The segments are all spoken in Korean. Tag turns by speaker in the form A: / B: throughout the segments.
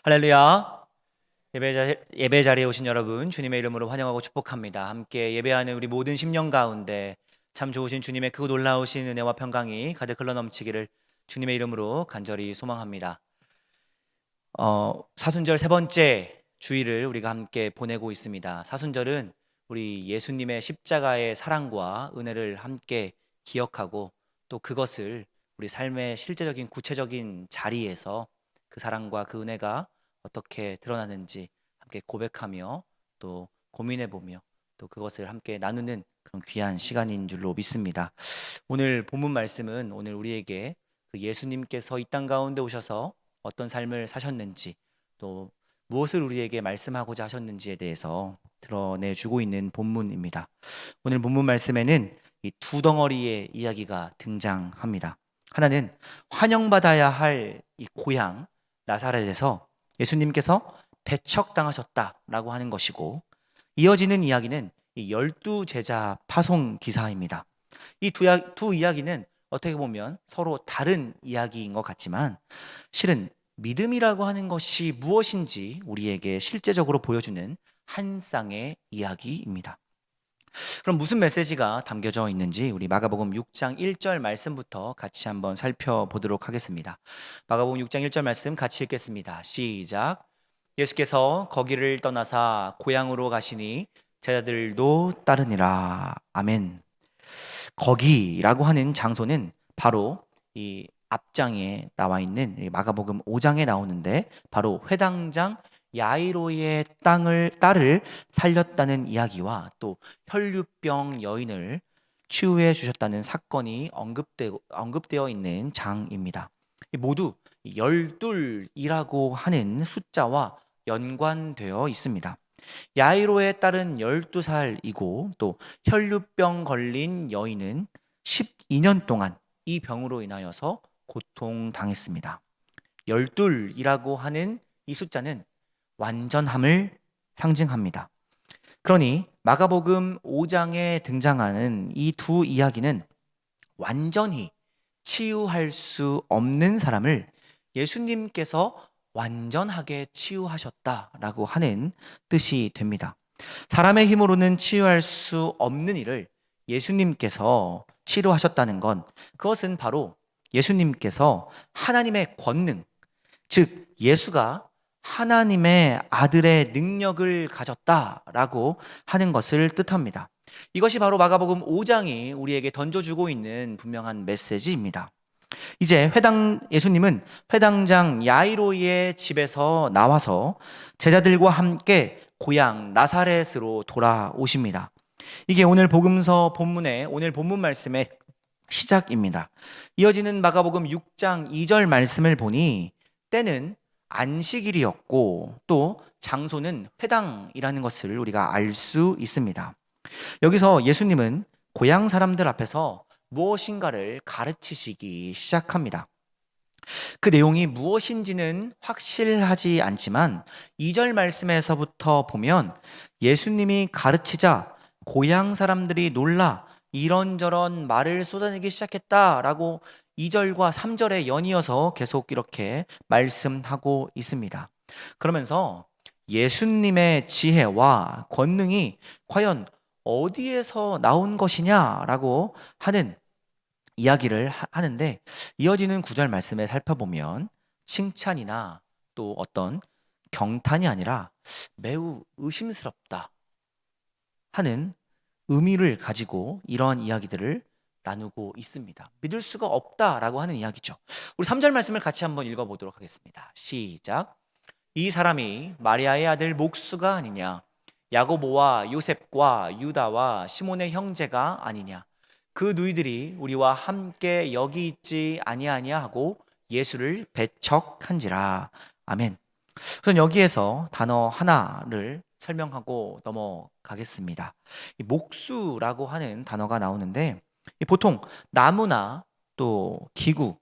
A: 할렐루야. 예배 자리에 오신 여러분 주님의 이름으로 환영하고 축복합니다. 함께 예배하는 우리 모든 심령 가운데 참 좋으신 주님의 크고 놀라우신 은혜와 평강이 가득 흘러넘치기를 주님의 이름으로 간절히 소망합니다. 사순절 세 번째 주일을 우리가 함께 보내고 있습니다. 사순절은 우리 예수님의 십자가의 사랑과 은혜를 함께 기억하고 또 그것을 우리 삶의 실제적인 구체적인 자리에서 그 사랑과 그 은혜가 어떻게 드러나는지 함께 고백하며 또 고민해보며 또 그것을 함께 나누는 그런 귀한 시간인 줄로 믿습니다. 오늘 본문 말씀은 오늘 우리에게 그 예수님께서 이 땅 가운데 오셔서 어떤 삶을 사셨는지 또 무엇을 우리에게 말씀하고자 하셨는지에 대해서 드러내주고 있는 본문입니다. 오늘 본문 말씀에는 이 두 덩어리의 이야기가 등장합니다. 하나는 환영받아야 할 이 고향 나사렛에서 예수님께서 배척당하셨다라고 하는 것이고, 이어지는 이야기는 이 12제자 파송 기사입니다. 이 두 이야기는 어떻게 보면 서로 다른 이야기인 것 같지만 실은 믿음이라고 하는 것이 무엇인지 우리에게 실제적으로 보여주는 한 쌍의 이야기입니다. 그럼 무슨 메시지가 담겨져 있는지 우리 마가복음 6장 1절 말씀부터 같이 한번 살펴보도록 하겠습니다. 마가복음 6장 1절 말씀 같이 읽겠습니다. 시작. 예수께서 거기를 떠나사 고향으로 가시니 제자들도 따르니라. 아멘. 거기라고 하는 장소는 바로 이 앞장에 나와 있는 마가복음 5장에 나오는데 바로 회당장 야이로의 딸을 살렸다는 이야기와 또 혈류병 여인을 치유해 주셨다는 사건이 언급되어 있는 장입니다. 모두 12이라고 하는 숫자와 연관되어 있습니다. 야이로의 딸은 12살이고 또 혈류병 걸린 여인은 12년 동안 이 병으로 인하여서 고통당했습니다. 12이라고 하는 이 숫자는 완전함을 상징합니다. 그러니 마가복음 5장에 등장하는 이 두 이야기는 완전히 치유할 수 없는 사람을 예수님께서 완전하게 치유하셨다라고 하는 뜻이 됩니다. 사람의 힘으로는 치유할 수 없는 일을 예수님께서 치료하셨다는 건 그것은 바로 예수님께서 하나님의 권능, 즉 예수가 하나님의 아들의 능력을 가졌다라고 하는 것을 뜻합니다. 이것이 바로 마가복음 5장이 우리에게 던져주고 있는 분명한 메시지입니다. 이제 예수님은 회당장 야이로의 집에서 나와서 제자들과 함께 고향 나사렛으로 돌아오십니다. 이게 오늘 복음서 본문의 오늘 본문 말씀의 시작입니다. 이어지는 마가복음 6장 2절 말씀을 보니 때는 안식일이었고 또 장소는 회당이라는 것을 우리가 알 수 있습니다. 여기서 예수님은 고향 사람들 앞에서 무엇인가를 가르치시기 시작합니다. 그 내용이 무엇인지는 확실하지 않지만 2절 말씀에서부터 보면 예수님이 가르치자 고향 사람들이 놀라 이런저런 말을 쏟아내기 시작했다라고 2절과 3절에 연이어서 계속 이렇게 말씀하고 있습니다. 그러면서 예수님의 지혜와 권능이 과연 어디에서 나온 것이냐라고 하는 이야기를 하는데, 이어지는 구절 말씀에 살펴보면 칭찬이나 또 어떤 경탄이 아니라 매우 의심스럽다 하는 의미를 가지고 이러한 이야기들을 나누고 있습니다. 믿을 수가 없다라고 하는 이야기죠. 우리 3절 말씀을 같이 한번 읽어보도록 하겠습니다. 시작. 이 사람이 마리아의 아들 목수가 아니냐, 야고보와 요셉과 유다와 시몬의 형제가 아니냐, 그 누이들이 우리와 함께 여기 있지 아니하냐 하고 예수를 배척한지라. 아멘. 우선 여기에서 단어 하나를 설명하고 넘어가겠습니다. 이 목수라고 하는 단어가 나오는데 보통 나무나 또 기구,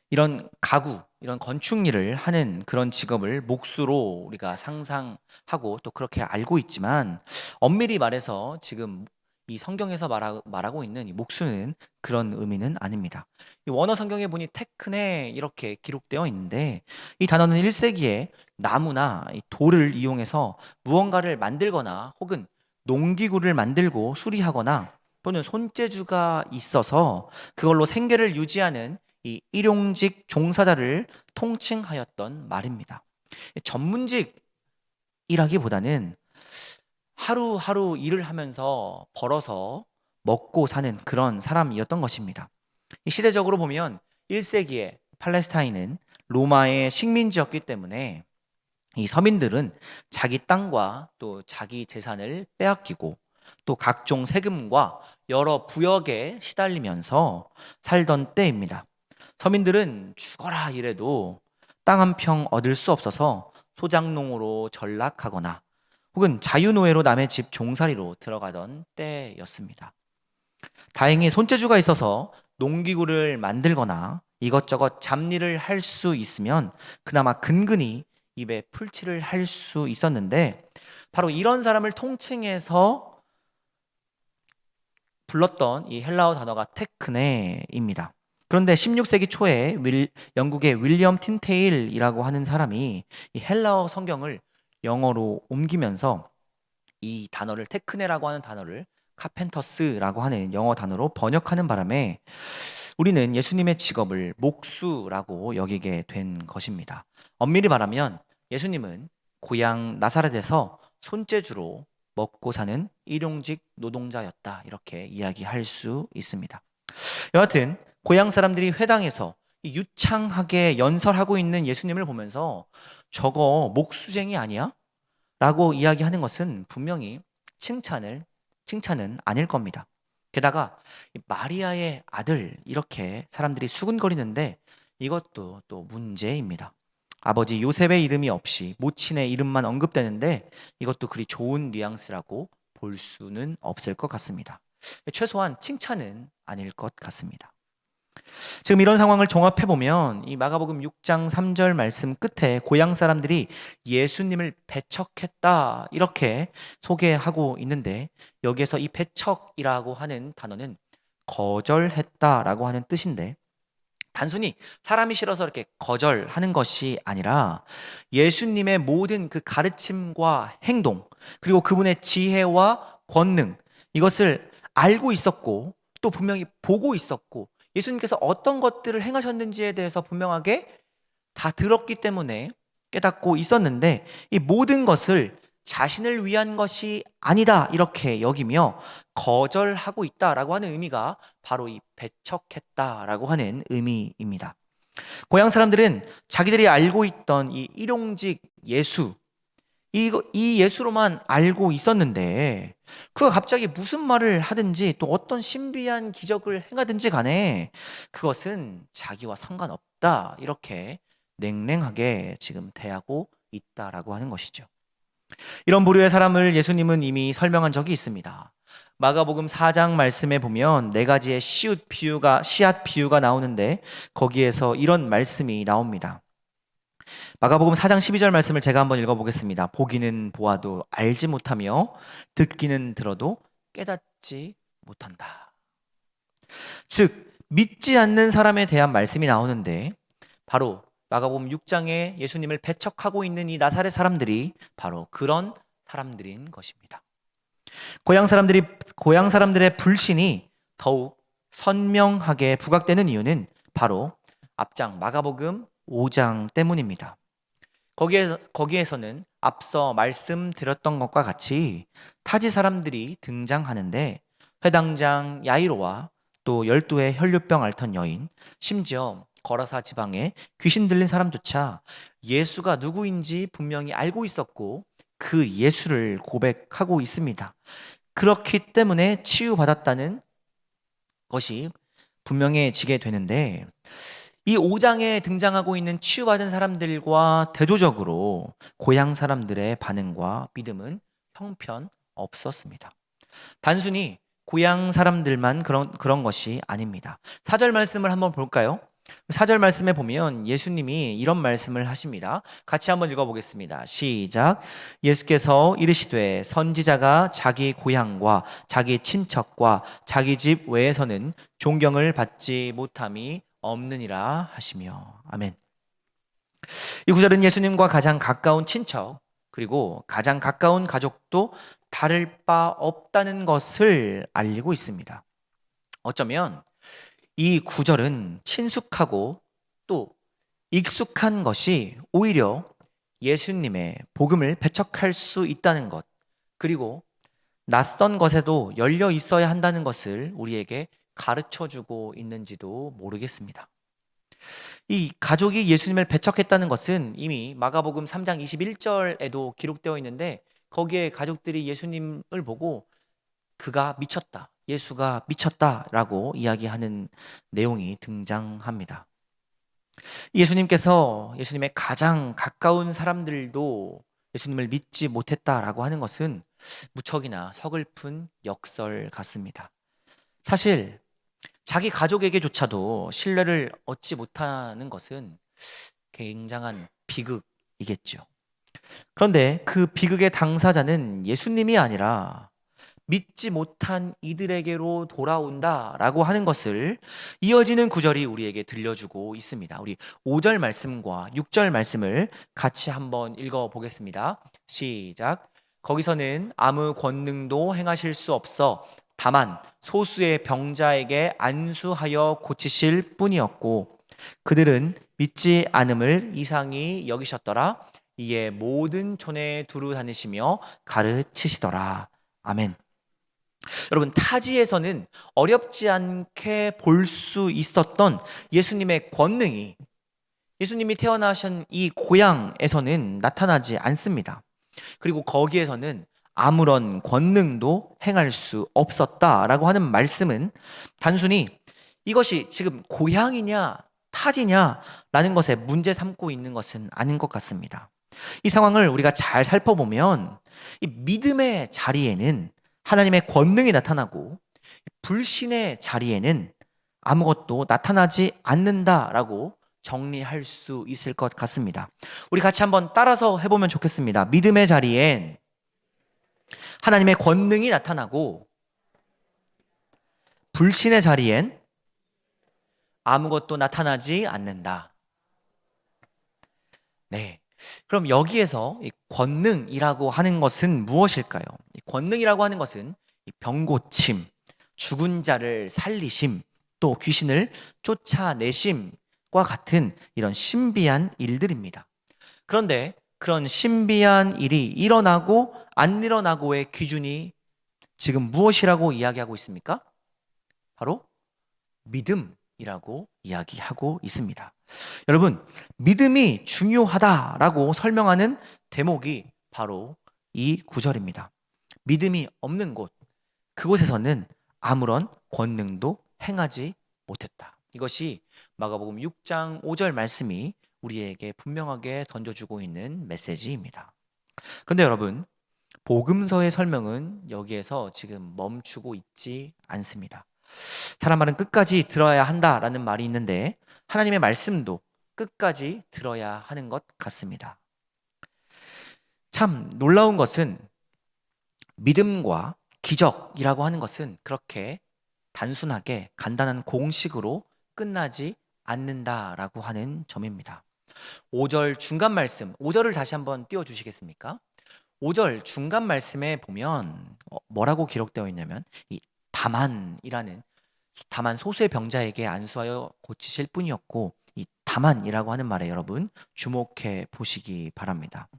A: 이런 가구, 이런 건축 일을 하는 그런 직업을 목수로 우리가 상상하고 또 그렇게 알고 있지만 엄밀히 말해서 지금 이 성경에서 말하고 있는 이 목수는 그런 의미는 아닙니다. 이 원어 성경에 보니 테크네 이렇게 기록되어 있는데 이 단어는 1세기에 나무나 이 돌을 이용해서 무언가를 만들거나 혹은 농기구를 만들고 수리하거나 또는 손재주가 있어서 그걸로 생계를 유지하는 이 일용직 종사자를 통칭하였던 말입니다. 전문직이라기보다는 하루하루 일을 하면서 벌어서 먹고 사는 그런 사람이었던 것입니다. 시대적으로 보면 1세기에 팔레스타인은 로마의 식민지였기 때문에 이 서민들은 자기 땅과 또 자기 재산을 빼앗기고 또 각종 세금과 여러 부역에 시달리면서 살던 때입니다. 서민들은 죽어라 이래도 땅 한 평 얻을 수 없어서 소작농으로 전락하거나 혹은 자유노예로 남의 집 종살이로 들어가던 때였습니다. 다행히 손재주가 있어서 농기구를 만들거나 이것저것 잡일을 할 수 있으면 그나마 근근히 입에 풀칠을 할 수 있었는데 바로 이런 사람을 통칭해서 불렀던 이 헬라어 단어가 테크네입니다. 그런데 16세기 초에 영국의 윌리엄 틴테일이라고 하는 사람이 이 헬라어 성경을 영어로 옮기면서 이 단어를 테크네라고 하는 단어를 카펜터스라고 하는 영어 단어로 번역하는 바람에 우리는 예수님의 직업을 목수라고 여기게 된 것입니다. 엄밀히 말하면 예수님은 고향 나사렛에서 손재주로 먹고 사는 일용직 노동자였다 이렇게 이야기할 수 있습니다. 여하튼 고향 사람들이 회당에서 유창하게 연설하고 있는 예수님을 보면서 저거 목수쟁이 아니야? 라고 이야기하는 것은 분명히 칭찬은 아닐 겁니다. 게다가 마리아의 아들 이렇게 사람들이 수군거리는데 이것도 또 문제입니다. 아버지 요셉의 이름이 없이 모친의 이름만 언급되는데 이것도 그리 좋은 뉘앙스라고 볼 수는 없을 것 같습니다. 최소한 칭찬은 아닐 것 같습니다. 지금 이런 상황을 종합해보면 이 마가복음 6장 3절 말씀 끝에 고향 사람들이 예수님을 배척했다 이렇게 소개하고 있는데 여기에서 이 배척이라고 하는 단어는 거절했다라고 하는 뜻인데 단순히 사람이 싫어서 이렇게 거절하는 것이 아니라 예수님의 모든 그 가르침과 행동 그리고 그분의 지혜와 권능 이것을 알고 있었고 또 분명히 보고 있었고 예수님께서 어떤 것들을 행하셨는지에 대해서 분명하게 다 들었기 때문에 깨닫고 있었는데 이 모든 것을 자신을 위한 것이 아니다 이렇게 여기며 거절하고 있다라고 하는 의미가 바로 이 배척했다라고 하는 의미입니다. 고향 사람들은 자기들이 알고 있던 이 일용직 예수 이 예수로만 알고 있었는데 그가 갑자기 무슨 말을 하든지 또 어떤 신비한 기적을 행하든지 간에 그것은 자기와 상관없다 이렇게 냉랭하게 지금 대하고 있다라고 하는 것이죠. 이런 부류의 사람을 예수님은 이미 설명한 적이 있습니다. 마가복음 4장 말씀에 보면 네 가지의 씨앗 비유가 나오는데 거기에서 이런 말씀이 나옵니다. 마가복음 4장 12절 말씀을 제가 한번 읽어보겠습니다. 보기는 보아도 알지 못하며 듣기는 들어도 깨닫지 못한다. 즉 믿지 않는 사람에 대한 말씀이 나오는데 바로 마가복음 6장에 예수님을 배척하고 있는 이 나사렛 사람들이 바로 그런 사람들인 것입니다. 고향 사람들의 불신이 더욱 선명하게 부각되는 이유는 바로 앞장 마가복음 5장 때문입니다. 거기에서는 앞서 말씀드렸던 것과 같이 타지 사람들이 등장하는데 회당장 야이로와 또 12의 혈류병 앓던 여인, 심지어 거라사 지방에 귀신 들린 사람조차 예수가 누구인지 분명히 알고 있었고 그 예수를 고백하고 있습니다. 그렇기 때문에 치유받았다는 것이 분명해지게 되는데 이 5장에 등장하고 있는 치유받은 사람들과 대조적으로 고향 사람들의 반응과 믿음은 형편없었습니다. 단순히 고향 사람들만 그런 것이 아닙니다. 4절 말씀을 한번 볼까요? 4절 말씀에 보면 예수님이 이런 말씀을 하십니다. 같이 한번 읽어보겠습니다. 시작. 예수께서 이르시되 선지자가 자기 고향과 자기 친척과 자기 집 외에서는 존경을 받지 못함이 없느니라 하시며. 아멘. 이 구절은 예수님과 가장 가까운 친척 그리고 가장 가까운 가족도 다를 바 없다는 것을 알리고 있습니다. 어쩌면 이 구절은 친숙하고 또 익숙한 것이 오히려 예수님의 복음을 배척할 수 있다는 것, 그리고 낯선 것에도 열려 있어야 한다는 것을 우리에게 가르쳐 주고 있는지도 모르겠습니다. 이 가족이 예수님을 배척했다는 것은 이미 마가복음 3장 21절에도 기록되어 있는데, 거기에 가족들이 예수님을 보고 그가 미쳤다, 예수가 미쳤다라고 이야기하는 내용이 등장합니다. 예수님께서 예수님의 가장 가까운 사람들도 예수님을 믿지 못했다라고 하는 것은 무척이나 서글픈 역설 같습니다. 사실 자기 가족에게조차도 신뢰를 얻지 못하는 것은 굉장한 비극이겠죠. 그런데 그 비극의 당사자는 예수님이 아니라 믿지 못한 이들에게로 돌아온다라고 하는 것을 이어지는 구절이 우리에게 들려주고 있습니다. 우리 5절 말씀과 6절 말씀을 같이 한번 읽어보겠습니다. 시작. 거기서는 아무 권능도 행하실 수 없어 다만 소수의 병자에게 안수하여 고치실 뿐이었고 그들은 믿지 않음을 이상히 여기셨더라. 이에 모든 촌에 두루 다니시며 가르치시더라. 아멘. 여러분, 타지에서는 어렵지 않게 볼 수 있었던 예수님의 권능이 예수님이 태어나신 이 고향에서는 나타나지 않습니다. 그리고 거기에서는 아무런 권능도 행할 수 없었다라고 하는 말씀은 단순히 이것이 지금 고향이냐 타지냐라는 것에 문제 삼고 있는 것은 아닌 것 같습니다. 이 상황을 우리가 잘 살펴보면 이 믿음의 자리에는 하나님의 권능이 나타나고 불신의 자리에는 아무것도 나타나지 않는다라고 정리할 수 있을 것 같습니다. 우리 같이 한번 따라서 해보면 좋겠습니다. 믿음의 자리엔 하나님의 권능이 나타나고 불신의 자리엔 아무것도 나타나지 않는다. 네. 그럼 여기에서 이 권능이라고 하는 것은 무엇일까요? 이 권능이라고 하는 것은 이 병고침, 죽은 자를 살리심, 또 귀신을 쫓아내심과 같은 이런 신비한 일들입니다. 그런데 그런 신비한 일이 일어나고 안 일어나고의 기준이 지금 무엇이라고 이야기하고 있습니까? 바로 믿음이라고 이야기하고 있습니다. 여러분, 믿음이 중요하다라고 설명하는 대목이 바로 이 구절입니다. 믿음이 없는 곳, 그곳에서는 아무런 권능도 행하지 못했다. 이것이 마가복음 6장 5절 말씀이 우리에게 분명하게 던져주고 있는 메시지입니다. 그런데 여러분, 복음서의 설명은 여기에서 지금 멈추고 있지 않습니다. 사람 말은 끝까지 들어야 한다라는 말이 있는데 하나님의 말씀도 끝까지 들어야 하는 것 같습니다. 참 놀라운 것은 믿음과 기적이라고 하는 것은 그렇게 단순하게 간단한 공식으로 끝나지 않는다라고 하는 점입니다. 5절 중간 말씀, 5절을 다시 한번 띄워주시겠습니까? 5절 중간 말씀에 보면 뭐라고 기록되어 있냐면 이 다만이라는, 다만 소수의 병자에게 안수하여 고치실 뿐이었고, 이 다만이라고 하는 말에 여러분 주목해 보시기 바랍니다.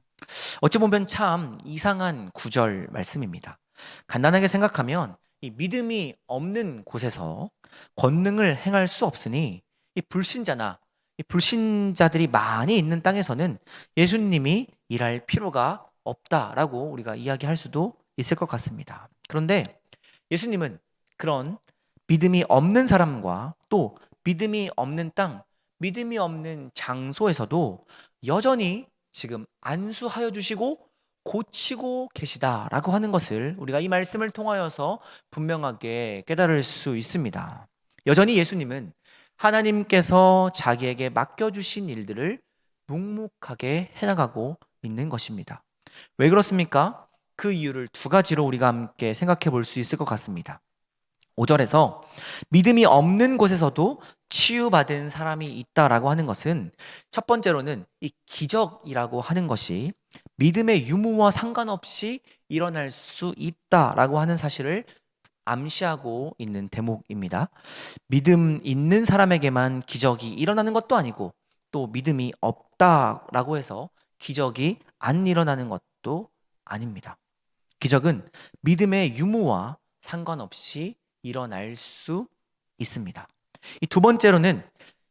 A: 어찌 보면 참 이상한 구절 말씀입니다. 간단하게 생각하면 이 믿음이 없는 곳에서 권능을 행할 수 없으니 이 불신자나 이 불신자들이 많이 있는 땅에서는 예수님이 일할 필요가 없다라고 우리가 이야기할 수도 있을 것 같습니다. 그런데 예수님은 그런 믿음이 없는 사람과 또 믿음이 없는 땅, 믿음이 없는 장소에서도 여전히 지금 안수하여 주시고 고치고 계시다라고 하는 것을 우리가 이 말씀을 통하여서 분명하게 깨달을 수 있습니다. 여전히 예수님은 하나님께서 자기에게 맡겨주신 일들을 묵묵하게 해나가고 있는 것입니다. 왜 그렇습니까? 그 이유를 두 가지로 우리가 함께 생각해 볼 수 있을 것 같습니다. 5절에서 믿음이 없는 곳에서도 치유받은 사람이 있다라고 하는 것은 첫 번째로는 이 기적이라고 하는 것이 믿음의 유무와 상관없이 일어날 수 있다라고 하는 사실을 암시하고 있는 대목입니다. 믿음 있는 사람에게만 기적이 일어나는 것도 아니고 또 믿음이 없다라고 해서 기적이 안 일어나는 것도 아닙니다. 기적은 믿음의 유무와 상관없이 일어날 수 있습니다. 이 두 번째로는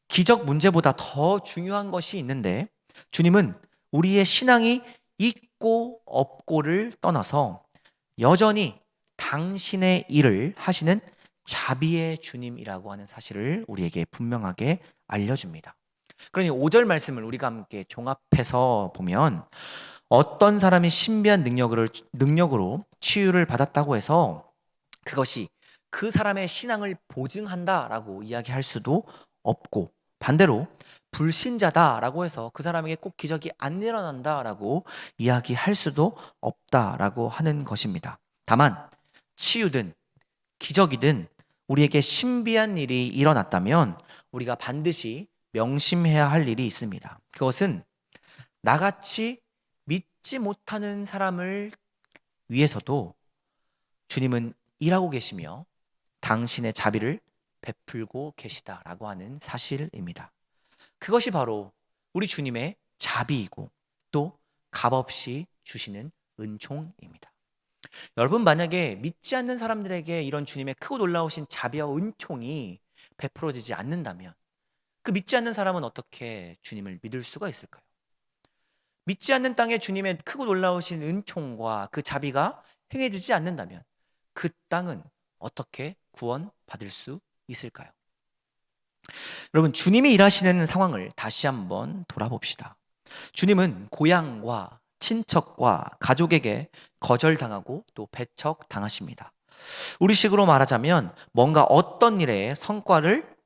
A: 기적 문제보다 더 중요한 것이 있는데 주님은 우리의 신앙이 있고 없고를 떠나서 여전히 당신의 일을 하시는 자비의 주님이라고 하는 사실을 우리에게 분명하게 알려줍니다. 그러니 5절 말씀을 우리가 함께 종합해서 보면 어떤 사람이 신비한 능력으로 치유를 받았다고 해서 그것이 그 사람의 신앙을 보증한다라고 이야기할 수도 없고 반대로 불신자다라고 해서 그 사람에게 꼭 기적이 안 일어난다라고 이야기할 수도 없다라고 하는 것입니다. 다만 치유든 기적이든 우리에게 신비한 일이 일어났다면 우리가 반드시 명심해야 할 일이 있습니다. 그것은 나같이 믿지 못하는 사람을 위해서도 주님은 일하고 계시며 당신의 자비를 베풀고 계시다라고 하는 사실입니다. 그것이 바로 우리 주님의 자비이고 또 값없이 주시는 은총입니다. 여러분 만약에 믿지 않는 사람들에게 이런 주님의 크고 놀라우신 자비와 은총이 베풀어지지 않는다면 그 믿지 않는 사람은 어떻게 주님을 믿을 수가 있을까요? 믿지 않는 땅에 주님의 크고 놀라우신 은총과 그 자비가 행해지지 않는다면 그 땅은 어떻게 구원받을 수 있을까요? 여러분 주님이 일하시는 상황을 다시 한번 돌아봅시다. 주님은 고향과 친척과 가족에게 거절당하고 또 배척당하십니다. 우리식으로 말하자면 뭔가 어떤 일에 성과를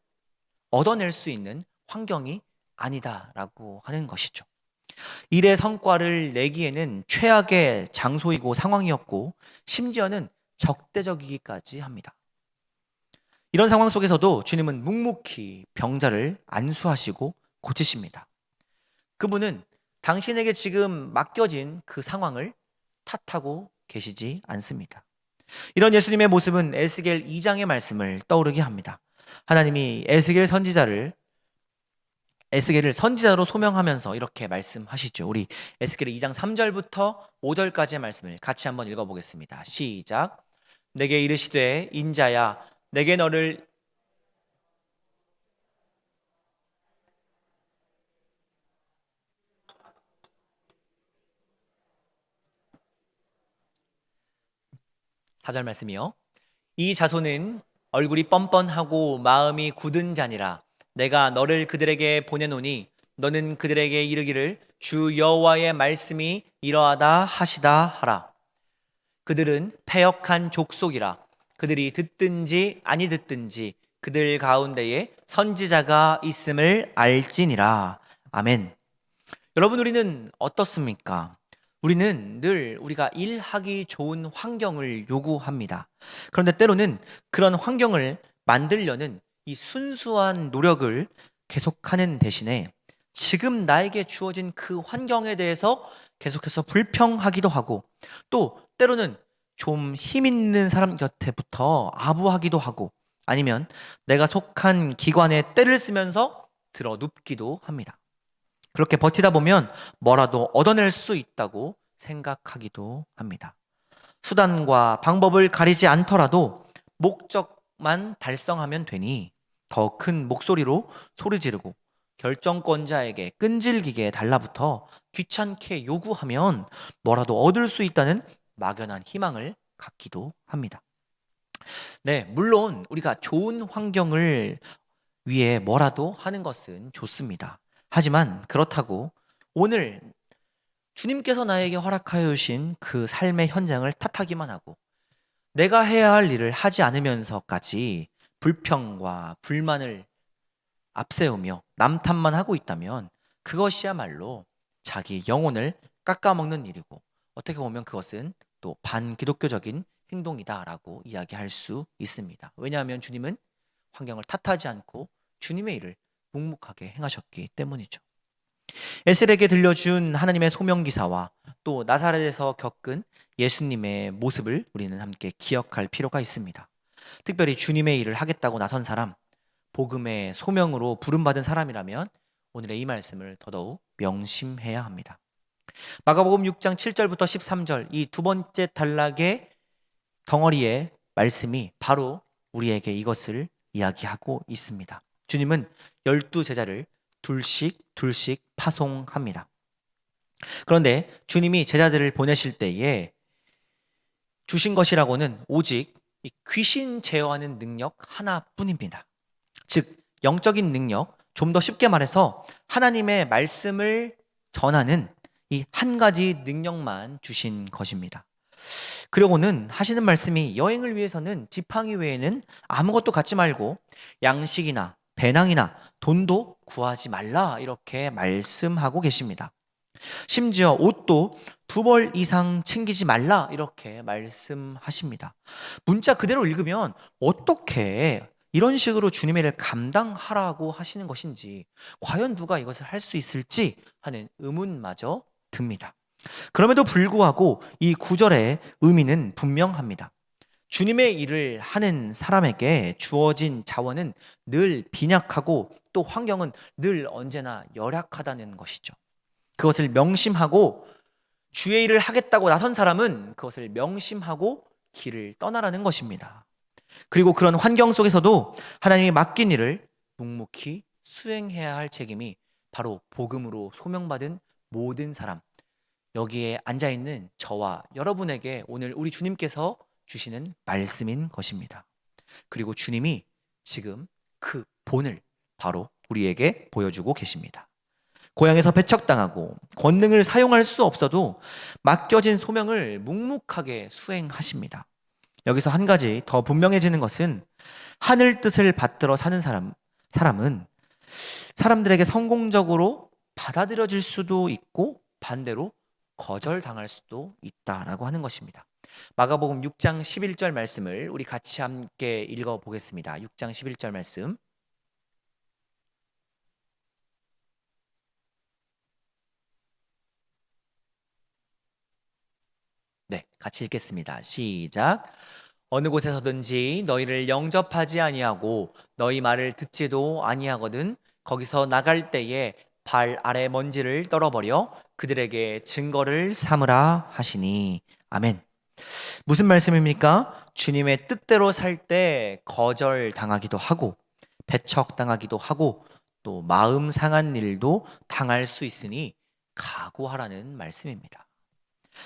A: 얻어낼 수 있는 환경이 아니다라고 하는 것이죠. 일의 성과를 내기에는 최악의 장소이고 상황이었고 심지어는 적대적이기까지 합니다. 이런 상황 속에서도 주님은 묵묵히 병자를 안수하시고 고치십니다. 그분은 당신에게 지금 맡겨진 그 상황을 탓하고 계시지 않습니다. 이런 예수님의 모습은 에스겔 2장의 말씀을 떠오르게 합니다. 하나님이 에스겔을 선지자로 소명하면서 이렇게 말씀하시죠. 우리 에스겔 2장 3절부터 5절까지의 말씀을 같이 한번 읽어보겠습니다. 시작. 내게 이르시되 인자야 내게 너를 4절 말씀이요. 이 자손은 얼굴이 뻔뻔하고 마음이 굳은 자니라. 내가 너를 그들에게 보내노니 너는 그들에게 이르기를 주 여호와의 말씀이 이러하다 하시다 하라. 그들은 패역한 족속이라. 그들이 듣든지 아니 듣든지 그들 가운데에 선지자가 있음을 알지니라. 아멘. 여러분 우리는 어떻습니까? 우리는 늘 우리가 일하기 좋은 환경을 요구합니다. 그런데 때로는 그런 환경을 만들려는 이 순수한 노력을 계속하는 대신에 지금 나에게 주어진 그 환경에 대해서 계속해서 불평하기도 하고 또 때로는 좀 힘 있는 사람 곁에부터 아부하기도 하고 아니면 내가 속한 기관에 떼를 쓰면서 들어눕기도 합니다. 그렇게 버티다 보면 뭐라도 얻어낼 수 있다고 생각하기도 합니다. 수단과 방법을 가리지 않더라도 목적만 달성하면 되니 더 큰 목소리로 소리 지르고 결정권자에게 끈질기게 달라붙어 귀찮게 요구하면 뭐라도 얻을 수 있다는 막연한 희망을 갖기도 합니다. 네, 물론 우리가 좋은 환경을 위해 뭐라도 하는 것은 좋습니다. 하지만 그렇다고 오늘 주님께서 나에게 허락하여 주신 그 삶의 현장을 탓하기만 하고 내가 해야 할 일을 하지 않으면서까지 불평과 불만을 앞세우며 남 탓만 하고 있다면 그것이야말로 자기 영혼을 깎아먹는 일이고, 어떻게 보면 그것은 또 반기독교적인 행동이다라고 이야기할 수 있습니다. 왜냐하면 주님은 환경을 탓하지 않고 주님의 일을 묵묵하게 행하셨기 때문이죠. 에셀에게 들려준 하나님의 소명기사와 또 나사렛에서 겪은 예수님의 모습을 우리는 함께 기억할 필요가 있습니다. 특별히 주님의 일을 하겠다고 나선 사람, 복음의 소명으로 부름받은 사람이라면 오늘의 이 말씀을 더더욱 명심해야 합니다. 마가복음 6장 7절부터 13절, 이 두 번째 단락의 덩어리의 말씀이 바로 우리에게 이것을 이야기하고 있습니다. 주님은 12제자를 둘씩 파송합니다. 그런데 주님이 제자들을 보내실 때에 주신 것이라고는 오직 이 귀신 제어하는 능력 하나뿐입니다. 즉 영적인 능력, 좀 더 쉽게 말해서 하나님의 말씀을 전하는 이 한 가지 능력만 주신 것입니다. 그러고는 하시는 말씀이 여행을 위해서는 지팡이 외에는 아무것도 갖지 말고 양식이나 배낭이나 돈도 구하지 말라, 이렇게 말씀하고 계십니다. 심지어 옷도 2벌 이상 챙기지 말라, 이렇게 말씀하십니다. 문자 그대로 읽으면 어떻게 이런 식으로 주님의 일을 감당하라고 하시는 것인지, 과연 누가 이것을 할 수 있을지 하는 의문마저 듭니다. 그럼에도 불구하고 이 구절의 의미는 분명합니다. 주님의 일을 하는 사람에게 주어진 자원은 늘 빈약하고 또 환경은 늘 언제나 열악하다는 것이죠. 그것을 명심하고 주의 일을 하겠다고 나선 사람은 그것을 명심하고 길을 떠나라는 것입니다. 그리고 그런 환경 속에서도 하나님이 맡긴 일을 묵묵히 수행해야 할 책임이 바로 복음으로 소명받은 모든 사람, 여기에 앉아있는 저와 여러분에게 오늘 우리 주님께서 주시는 말씀인 것입니다. 그리고 주님이 지금 그 본을 바로 우리에게 보여주고 계십니다. 고향에서 배척당하고 권능을 사용할 수 없어도 맡겨진 소명을 묵묵하게 수행하십니다. 여기서 한 가지 더 분명해지는 것은 하늘 뜻을 받들어 사는 사람은 사람들에게 성공적으로 받아들여질 수도 있고 반대로 거절당할 수도 있다라고 하는 것입니다. 마가복음 6장 11절 말씀을 우리 같이 함께 읽어보겠습니다. 6장 11절 말씀. 네, 같이 읽겠습니다. 시작. 어느 곳에서든지 너희를 영접하지 아니하고 너희 말을 듣지도 아니하거든 거기서 나갈 때에 발 아래 먼지를 떨어버려 그들에게 증거를 삼으라 하시니. 아멘. 무슨 말씀입니까? 주님의 뜻대로 살 때 거절당하기도 하고 배척당하기도 하고 또 마음 상한 일도 당할 수 있으니 각오하라는 말씀입니다.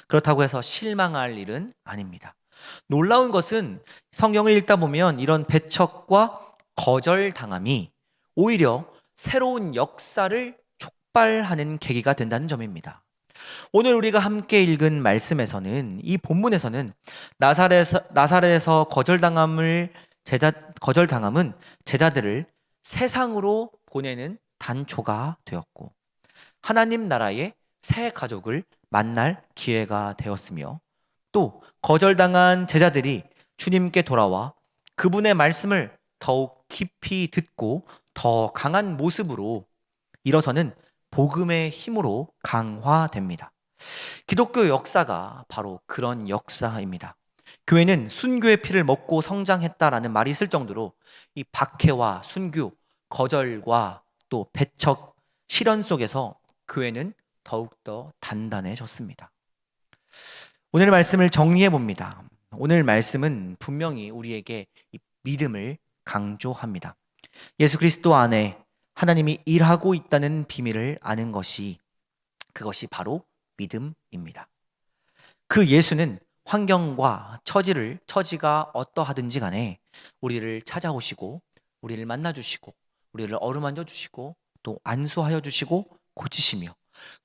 A: 그렇다고 해서 실망할 일은 아닙니다. 놀라운 것은 성경을 읽다 보면 이런 배척과 거절당함이 오히려 새로운 역사를 촉발하는 계기가 된다는 점입니다. 오늘 우리가 함께 읽은 말씀에서는, 이 본문에서는 나사렛에서 거절당함은 제자들을 세상으로 보내는 단초가 되었고 하나님 나라의 새 가족을 만날 기회가 되었으며, 또 거절당한 제자들이 주님께 돌아와 그분의 말씀을 더욱 깊이 듣고 더 강한 모습으로 일어서는 복음의 힘으로 강화됩니다. 기독교 역사가 바로 그런 역사입니다. 교회는 순교의 피를 먹고 성장했다라는 말이 있을 정도로 이 박해와 순교, 거절과 또 배척, 시련 속에서 교회는 더욱더 단단해졌습니다. 오늘 말씀을 정리해 봅니다. 오늘 말씀은 분명히 우리에게 이 믿음을 강조합니다. 예수 그리스도 안에 하나님이 일하고 있다는 비밀을 아는 그것이 바로 믿음입니다. 그 예수는 환경과 처지가 어떠하든지 간에 우리를 찾아오시고 우리를 만나주시고 우리를 어루만져 주시고 또 안수하여 주시고 고치시며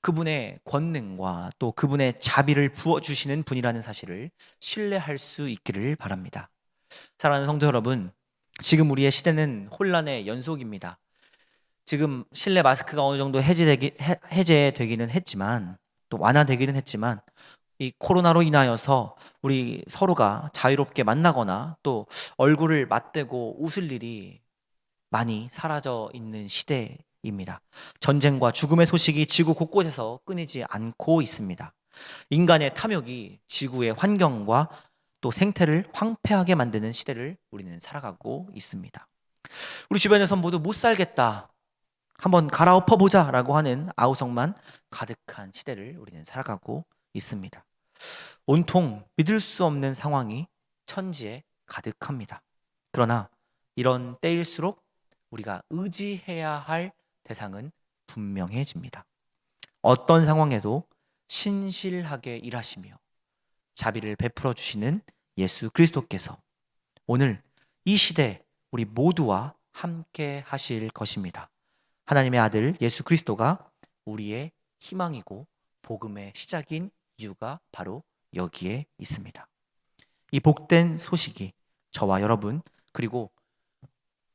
A: 그분의 권능과 또 그분의 자비를 부어주시는 분이라는 사실을 신뢰할 수 있기를 바랍니다. 사랑하는 성도 여러분, 지금 우리의 시대는 혼란의 연속입니다. 지금 실내 마스크가 어느 정도 해제되기는 했지만, 또 완화되기는 했지만, 이 코로나로 인하여서 우리 서로가 자유롭게 만나거나 또 얼굴을 맞대고 웃을 일이 많이 사라져 있는 시대입니다. 전쟁과 죽음의 소식이 지구 곳곳에서 끊이지 않고 있습니다. 인간의 탐욕이 지구의 환경과 또 생태를 황폐하게 만드는 시대를 우리는 살아가고 있습니다. 우리 주변에서 모두 못 살겠다, 한번 갈아엎어 보자라고 하는 아우성만 가득한 시대를 우리는 살아가고 있습니다. 온통 믿을 수 없는 상황이 천지에 가득합니다. 그러나 이런 때일수록 우리가 의지해야 할 대상은 분명해집니다. 어떤 상황에도 신실하게 일하시며 자비를 베풀어 주시는 예수 그리스도께서 오늘 이 시대 우리 모두와 함께 하실 것입니다. 하나님의 아들 예수 그리스도가 우리의 희망이고 복음의 시작인 이유가 바로 여기에 있습니다. 이 복된 소식이 저와 여러분 그리고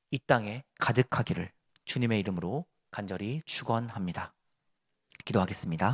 A: 이 땅에 가득하기를 주님의 이름으로 간절히 축원합니다. 기도하겠습니다.